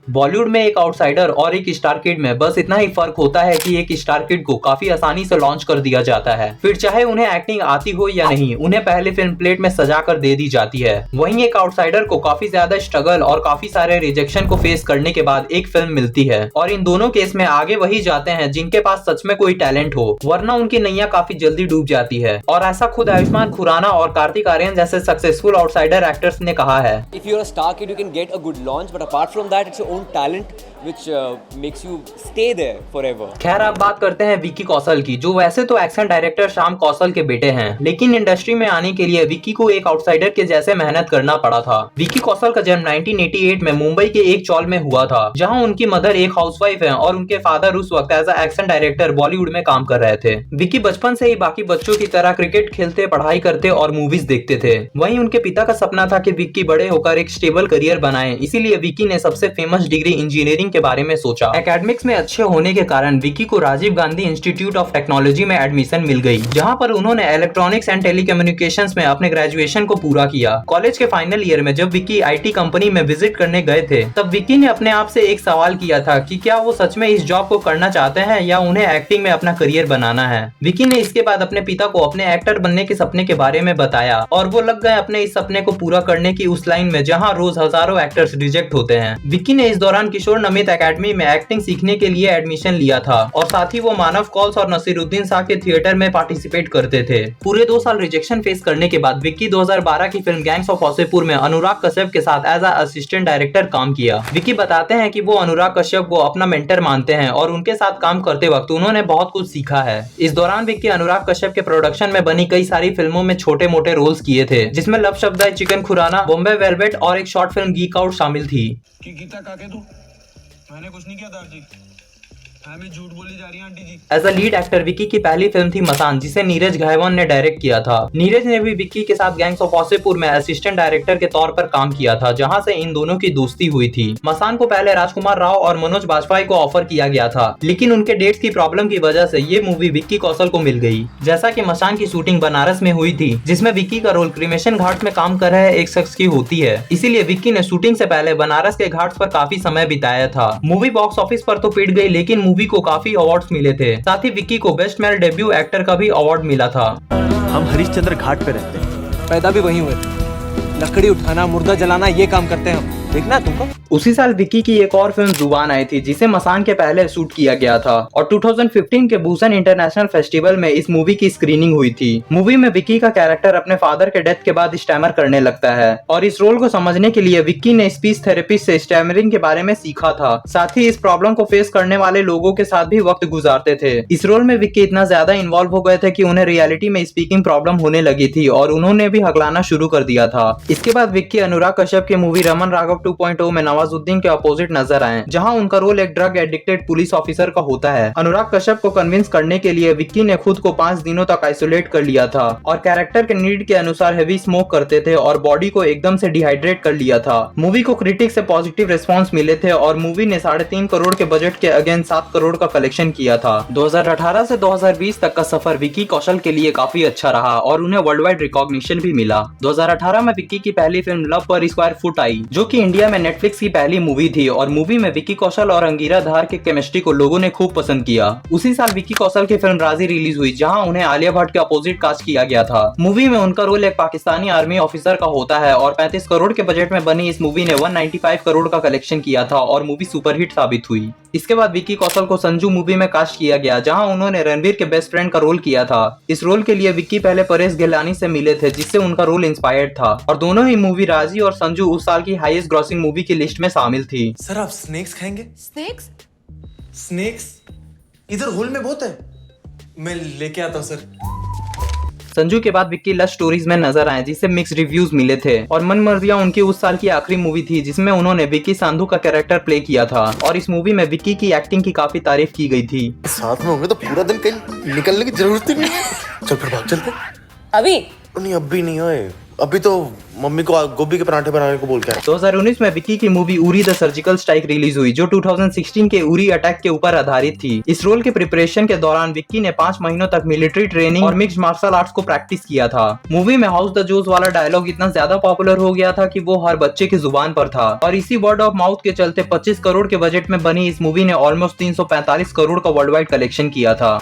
बॉलीवुड में एक आउटसाइडर और एक स्टार किड में बस इतना ही फर्क होता है कि एक स्टार किड को काफी आसानी से लॉन्च कर दिया जाता है, फिर चाहे उन्हें एक्टिंग आती हो या नहीं, उन्हें पहले फिल्म प्लेट में सजा कर दे दी जाती है। वहीं एक आउटसाइडर को काफी ज्यादा स्ट्रगल और काफी सारे रिजेक्शन को फेस करने के बाद एक फिल्म मिलती है, और इन दोनों केस में आगे वही जाते हैं जिनके पास सच में कोई टैलेंट हो, वरना उनकी नैया काफी जल्दी डूब जाती है। और ऐसा खुद आयुष्मान खुराना और कार्तिक आर्यन जैसे सक्सेसफुल आउटसाइडर एक्टर्स ने कहा है। If you're a star kid, you can get a good launch, but apart from that, it's your own talent which makes you stay there forever. खैर, आप बात करते हैं विक्की कौशल की, जो वैसे तो एक्शन डायरेक्टर श्याम कौशल के बेटे हैं, लेकिन इंडस्ट्री में आने के लिए विक्की को एक आउटसाइडर के जैसे मेहनत करना पड़ा था। विक्की कौशल का जन्म 1988 में मुंबई के एक चौल में हुआ था, जहां उनकी मदर एक हाउसवाइफ है और उनके फादर उस वक्त एज एक्शन डायरेक्टर बॉलीवुड में काम कर रहे थे। विक्की बचपन से ही बाकी बच्चों की तरह क्रिकेट खेलते, पढ़ाई करते और मूवीज देखते थे। वहीं उनके पिता का सपना था कि विक्की बड़े होकर एक स्टेबल करियर बनाए, इसीलिए विक्की ने सबसे फेमस डिग्री इंजीनियरिंग के बारे में सोचा। एकेडमिक्स में अच्छे होने के कारण विक्की को Rajiv Gandhi institute of technology में एडमिशन मिल गई, जहां पर उन्होंने इलेक्ट्रॉनिक्स एंड टेलीकम्युनिकेशंस में अपने ग्रेजुएशन को पूरा किया। कॉलेज के फाइनल ईयर में जब विक्की आईटी कंपनी में विजिट करने गए थे, तब विक्की ने अपने आप से एक सवाल किया था कि क्या वो सच में इस जॉब को करना चाहते हैं या उन्हें एक्टिंग में अपना करियर बनाना है। विक्की ने इसके बाद अपने पिता को अपने एक्टर बनने के सपने के बारे में बताया, और वो लग गए अपने इस सपने को पूरा करने की उस लाइन में जहां रोज हजारों एक्टर्स रिजेक्ट होते हैं। विक्की ने इस दौरान किशोर नमित एकेडमी में एक्टिंग सीखने के लिए एडमिशन लिया था, और साथ ही वो मानव कौल्स और नसीरुद्दीन शाह के थिएटर में पार्टिसिपेट करते थे। पूरे 2 साल रिजेक्शन फेस करने के बाद विक्की 2012 की फिल्म गैंग्स ऑफ वासेपुर में अनुराग कश्यप के साथ एज असिस्टेंट डायरेक्टर काम किया। विक्की बताते हैं कि वो अनुराग कश्यप को अपना मेंटर मानते हैं और उनके साथ काम करते वक्त उन्होंने बहुत कुछ सीखा है। इस दौरान विक्की अनुराग कश्यप के प्रोडक्शन में बनी कई सारी फिल्मों में छोटे मोटे रोल्स किए थे, जिसमें लव शब्द है, चिकन खुराना, बॉम्बे वेलवेट और एक शॉर्ट फिल्म गीक आउट शामिल थी। गीता काके तू? मैंने कुछ नहीं किया दार जी, हमें झूठ बोली जा रही है aunty ji. As a lead actor Vicky की पहली फिल्म थी मसान, जिसे नीरज घायवान ने डायरेक्ट किया था। नीरज ने भी विक्की के साथ गैंग्स ऑफ वासेपुर में असिस्टेंट डायरेक्टर के तौर पर काम किया था, जहां से इन दोनों की दोस्ती हुई थी। मसान को पहले राजकुमार राव और मनोज बाजपेयी को ऑफर किया गया था, लेकिन उनके डेट्स की प्रॉब्लम की वजह से ये मूवी विक्की कौशल को मिल गई। जैसा कि मसान की शूटिंग बनारस में हुई थी, जिसमें विक्की का रोल क्रिमेशन घाट में काम कर रहे एक शख्स की होती है, इसीलिए विक्की ने शूटिंग से पहले बनारस के घाट पर काफी समय बिताया था। मूवी बॉक्स ऑफिस पर तो पिट गई, लेकिन मूवी को काफी अवार्ड्स मिले थे। साथ ही विक्की को बेस्ट मेल डेब्यू एक्टर का भी अवार्ड मिला था। हम हरिश्चंद्र घाट पे रहते हैं, पैदा भी वहीं हुए थे। लकड़ी उठाना, मुर्दा जलाना, ये काम करते हैं हम। देखना है तुमको। उसी साल विक्की की एक और फिल्म जुबान आई थी, जिसे मसान के पहले शूट किया गया था, और 2015 के भूषण इंटरनेशनल फेस्टिवल में इस मूवी की स्क्रीनिंग हुई थी। मूवी में विक्की का कैरेक्टर अपने फादर के डेथ के बाद स्टैमर करने लगता है, और इस रोल को समझने के लिए विक्की ने स्पीच थेरेपिस्ट से स्टैमरिंग के बारे में सीखा था। साथ ही इस प्रॉब्लम को फेस करने वाले लोगों के साथ भी वक्त गुजारते थे। इस रोल में विक्की इतना ज्यादा इन्वॉल्व हो गए थे कि उन्हें रियलिटी में स्पीकिंग प्रॉब्लम होने लगी थी, और उन्होंने भी हकलाना शुरू कर दिया था। इसके बाद विक्की अनुराग कश्यप की मूवी रमन राघव 2.0 में नवाजुद्दीन के अपोजिट नजर आए, जहां उनका रोल एक ड्रग एडिक्टेड पुलिस ऑफिसर का होता है। अनुराग कश्यप को कन्विंस करने के लिए विक्की ने खुद को 5 दिनों तक आइसोलेट कर लिया था, और कैरेक्टर के नीड के अनुसार हेवी स्मोक करते थे और बॉडी को एकदम से डिहाइड्रेट कर लिया था। मूवी को क्रिटिक से पॉजिटिव रिस्पॉन्स मिले थे, और मूवी ने 3.5 करोड़ के बजट के अगेंस्ट 7 करोड़ का कलेक्शन किया था। 2018 से 2020 तक का सफर विक्की कौशल के लिए काफी अच्छा रहा, और उन्हें वर्ल्ड वाइड रिकॉग्निशन भी मिला। 2018 में विक्की की पहली फिल्म लव पर स्क्वायर फुट आई, जो कि इंडिया में नेटफ्लिक्स की पहली मूवी थी, और मूवी में विक्की कौशल और अंगीरा धार के केमिस्ट्री को लोगों ने खूब पसंद किया। उसी साल विक्की कौशल की फिल्म राजी रिलीज हुई, जहां उन्हें आलिया भट्ट के अपोजिट कास्ट किया गया था। मूवी में उनका रोल एक पाकिस्तानी आर्मी ऑफिसर का होता है, और 35 करोड़ के बजट में बनी इस मूवी ने 195 करोड़ का कलेक्शन किया था, और मूवी सुपरहिट साबित हुई। इसके बाद विक्की कौशल को संजू मूवी में कास्ट किया गया, जहां उन्होंने रणवीर के बेस्ट फ्रेंड का रोल किया था। इस रोल के लिए विक्की पहले परेश गिलानी से मिले थे, जिससे उनका रोल इंस्पायर्ड था, और दोनों ही मूवी राजी और संजू उस साल की हाईएस्ट ग्रॉसिंग मूवी की लिस्ट में शामिल थी। सर आप स्नेक्स खाएंगे? स्नेक्स? स्नेक्स इधर होल में बहुत है, मैं लेके आता हूँ सर। संजू के बाद विक्की लव स्टोरीज में नजर आए, जिसे मिक्स रिव्यूज मिले थे, और मन मर्जिया उनकी उस साल की आखिरी मूवी थी, जिसमें उन्होंने विक्की सांधू का कैरेक्टर प्ले किया था, और इस मूवी में विक्की की एक्टिंग की काफी तारीफ की गई थी। साथ में होंगे तो पूरा दिन कहीं निकलने की जरूरत ही नहीं है। चल फिर भाग चलते। अभी नहीं अब भी नहीं होए, अभी तो मम्मी को गोभी के पराठे बनाने को बोल के आया। 2019 में विक्की की movie Uri the surgical strike release हुई जो 2016 के उरी अटैक के ऊपर आधारित थी। इस रोल के प्रिपरेशन के दौरान विक्की ने 5 महीनों तक मिलिट्री ट्रेनिंग और मिक्स्ड मार्शल आर्ट्स को प्रैक्टिस किया था। मूवी में हाउस द जोस वाला डायलॉग इतना ज्यादा पॉपुलर हो गया था कि वो हर बच्चे की जुबान पर था और इसी वर्ड ऑफ माउथ के चलते 25 करोड़ के बजट में बनी इस मूवी ने ऑलमोस्ट 345 करोड़ का वर्ल्ड वाइड कलेक्शन किया था।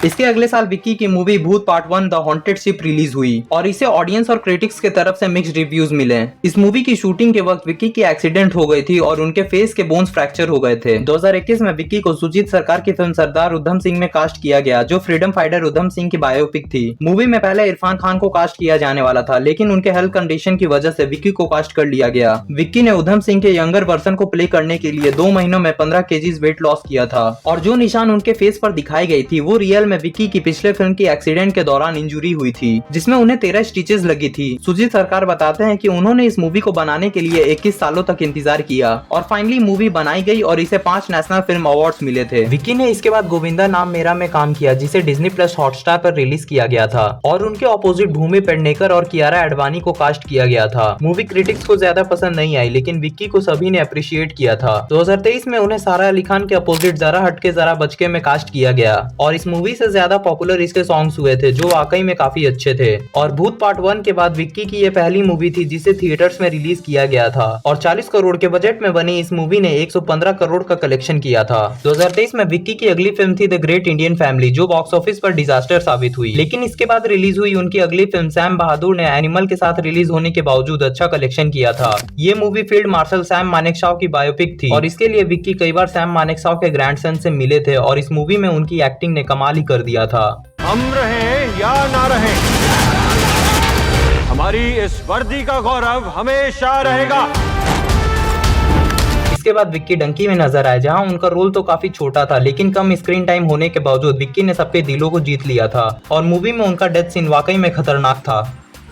इसके अगले साल विक्की की मूवी भूत part 1 the haunted ship release हुई और इसे ऑडियंस और क्रिटिक्स के तरफ से मिक्स्ड रिव्यूज मिले। इस मूवी की शूटिंग के वक्त विक्की की एक्सीडेंट हो गई थी और उनके फेस के बोन्स फ्रैक्चर हो गए थे। 2021 में विक्की को सुजीत सरकार की फिल्म सरदार उधम सिंह में कास्ट किया गया जो फ्रीडम फाइटर उधम सिंह की बायोपिक थी। मूवी में पहले इरफान खान को कास्ट किया जाने वाला था लेकिन उनके हेल्थ कंडीशन की वजह से विक्की को कास्ट कर लिया गया। विक्की ने उधम सिंह के यंगर वर्सन को प्ले करने के लिए 2 महीनों में 15 kg वेट लॉस किया था और जो निशान उनके फेस पर दिखाई गई थी वो रियल में विक्की की पिछले फिल्म की एक्सीडेंट के दौरान इंजरी हुई थी जिसमें उन्हें 13 स्टिचेस लगी थी। सुजीत सरकार बताते हैं कि उन्होंने इस मूवी को बनाने के लिए 21 सालों तक इंतजार किया और फाइनली मूवी बनाई गई और इसे 5 नेशनल फिल्म अवार्ड्स मिले थे। विक्की ने इसके बाद गोविंदा नाम मेरा में काम किया जिसे डिज्नी प्लस हॉटस्टार पर रिलीज किया गया था और उनके ऑपोजिट भूमि पेडनेकर और कियारा एडवाणी को कास्ट किया गया था। मूवी क्रिटिक्स को ज्यादा पसंद नहीं आई लेकिन विक्की को सभी ने अप्रिशिएट किया था। 2023 में उन्हें सारा अली खान के अपोजिट जरा हटके जरा बचके में कास्ट किया गया और इस मूवी से ज्यादा पॉपुलर इसके सॉन्ग्स हुए थे जो वाकई में काफी अच्छे थे। और भूत पार्ट 1 के बाद विक्की की ये पहली मूवी थी जिसे थिएटर्स में रिलीज किया गया था और 40 करोड़ के बजट में बनी इस मूवी ने 115 करोड़ का कलेक्शन किया था। 2023 में विक्की की अगली फिल्म थी द ग्रेट इंडियन फैमिली जो बॉक्स ऑफिस पर डिजास्टर साबित हुई लेकिन इसके बाद रिलीज हुई उनकी अगली फिल्म सैम बहादुर ने एनिमल के साथ रिलीज होने के बावजूद अच्छा कलेक्शन किया था। ये movie field marshal Sam Manekshaw की बायोपिक थी और इसके लिए विक्की कई बार सैम मानेकशॉ के ग्रैंडसन से मिले थे और इस मूवी में उनकी एक्टिंग ने कमाल ही कर दिया था। हम रहें या ना रहें, हमारी इस वर्दी का गौरव हमेशा रहेगा। इसके बाद विक्की डंकी में नजर आए जहां उनका रोल तो काफी छोटा था लेकिन कम स्क्रीन टाइम होने के बावजूद विक्की ने सबके दिलों को जीत लिया था और मूवी में उनका डेथ सीन वाकई में खतरनाक था।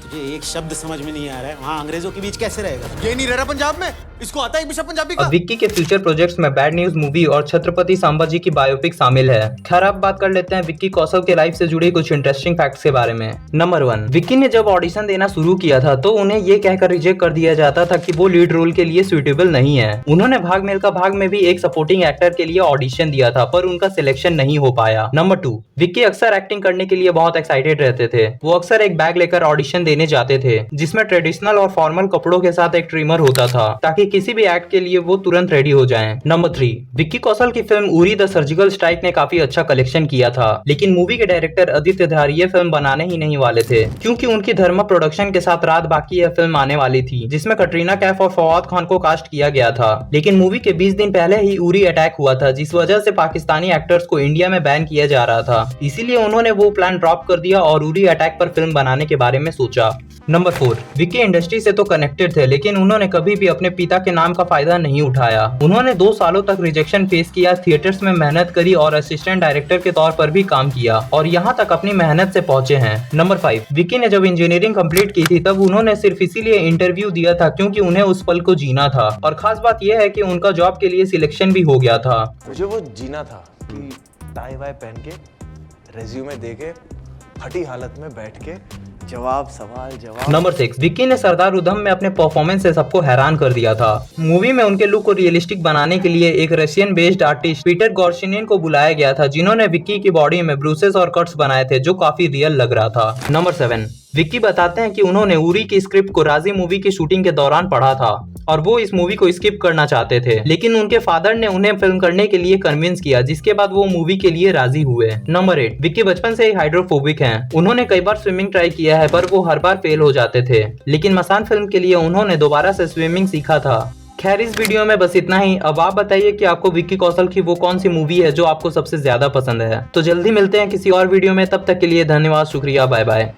तुझे एक शब्द समझ में नहीं आ रहा है, वहाँ अंग्रेजों के बीच कैसे रहेगा? ये नहीं रह रहा पंजाब में, इसको आता है एक भी शब्द पंजाबी का? अब विक्की के फ्यूचर प्रोजेक्ट्स में बैड न्यूज मूवी और छत्रपति संभाजी की बायोपिक शामिल है। खैर अब बात कर लेते हैं विक्की कौशल के लाइफ से जुड़ी कुछ इंटरेस्टिंग फैक्ट्स के बारे में। नंबर 1, विक्की ने जब ऑडिशन देना शुरू किया था तो उन्हें ये कहकर रिजेक्ट कर दिया जाता था कि वो लीड रोल के लिए सुइटेबल नहीं है। उन्होंने भाग मिल्खा भाग में भी एक सपोर्टिंग एक्टर के लिए ऑडिशन दिया था पर उनका सिलेक्शन नहीं हो पाया। नंबर 2, विक्की अक्सर एक्टिंग करने के लिए बहुत एक्साइटेड रहते थे। वो अक्सर एक बैग लेकर ऑडिशन देने जाते थे जिसमें ट्रेडिशनल और फॉर्मल कपड़ों के साथ एक ट्रिमर होता था ताकि किसी भी एक्ट के लिए वो तुरंत रेडी हो जाएं। नंबर 3, विक्की कौशल की film Uri the surgical strike ने काफी अच्छा कलेक्शन किया था लेकिन मूवी के डायरेक्टर आदित्य धारी ये फिल्म बनाने ही नहीं वाले थे क्योंकि उनकी धर्मा प्रोडक्शन के साथ रात बाकी यह फिल्म आने वाली थी जिसमें कटरीना कैफ और फवाद खान को कास्ट किया गया था लेकिन मूवी के 20 दिन पहले ही उरी अटैक हुआ था जिस वजह से पाकिस्तानी एक्टर्स को इंडिया में बैन किया जा रहा था। इसीलिए उन्होंने वो प्लान ड्रॉप कर दिया और उरी अटैक पर फिल्म बनाने के बारे में सोचा। नंबर 4, विक्की इंडस्ट्री से तो कनेक्टेड थे लेकिन उन्होंने कभी भी अपने पिता के नाम का फायदा नहीं उठाया। उन्होंने 2 सालों तक रिजेक्शन फेस किया, थिएटर्स में मेहनत करी और असिस्टेंट डायरेक्टर के तौर पर भी काम किया और यहाँ तक अपनी मेहनत से पहुंचे हैं। नंबर 5, विक्की ने जब इंजीनियरिंग कंप्लीट की थी तब उन्होंने सिर्फ इसीलिए इंटरव्यू दिया था क्योंकि उन्हें उस पल को जीना था और खास बात यह है कि उनका जॉब के लिए सिलेक्शन भी हो गया था। मुझे वो जीना था कि टाई वाई पहन के रेज्यूमे दे के फटी हालत में बैठ के जवाब सवाल जवाब। नंबर 6, विक्की ने सरदार उधम में अपने परफॉर्मेंस से सबको हैरान कर दिया था। मूवी में उनके लुक को रियलिस्टिक बनाने के लिए एक रशियन बेस्ड आर्टिस्ट पीटर गोर्शिनिन को बुलाया गया था जिन्होंने विक्की की बॉडी में ब्रूसेस और कट्स बनाए थे जो काफी रियल लग रहा था। नंबर 7, विक्की बताते हैं कि उन्होंने उरी की स्क्रिप्ट को राजी मूवी की शूटिंग के दौरान पढ़ा था और वो इस मूवी को स्किप करना चाहते थे लेकिन उनके फादर ने उन्हें फिल्म करने के लिए कन्विंस किया जिसके बाद वो मूवी के लिए राजी हुए। नंबर 8, विक्की बचपन से ही हाइड्रोफोबिक हैं। उन्होंने कई बार स्विमिंग ट्राई किया है पर वो हर बार फेल हो जाते थे लेकिन मसान फिल्म के लिए उन्होंने दोबारा से स्विमिंग सीखा था। खैर इस वीडियो में बस इतना ही। अब आप बताइए कि आपको विक्की कौशल की वो कौन सी मूवी है जो आपको सबसे ज्यादा पसंद है। तो जल्दी मिलते हैं किसी और वीडियो में, तब तक के लिए धन्यवाद, शुक्रिया, बाय बाय।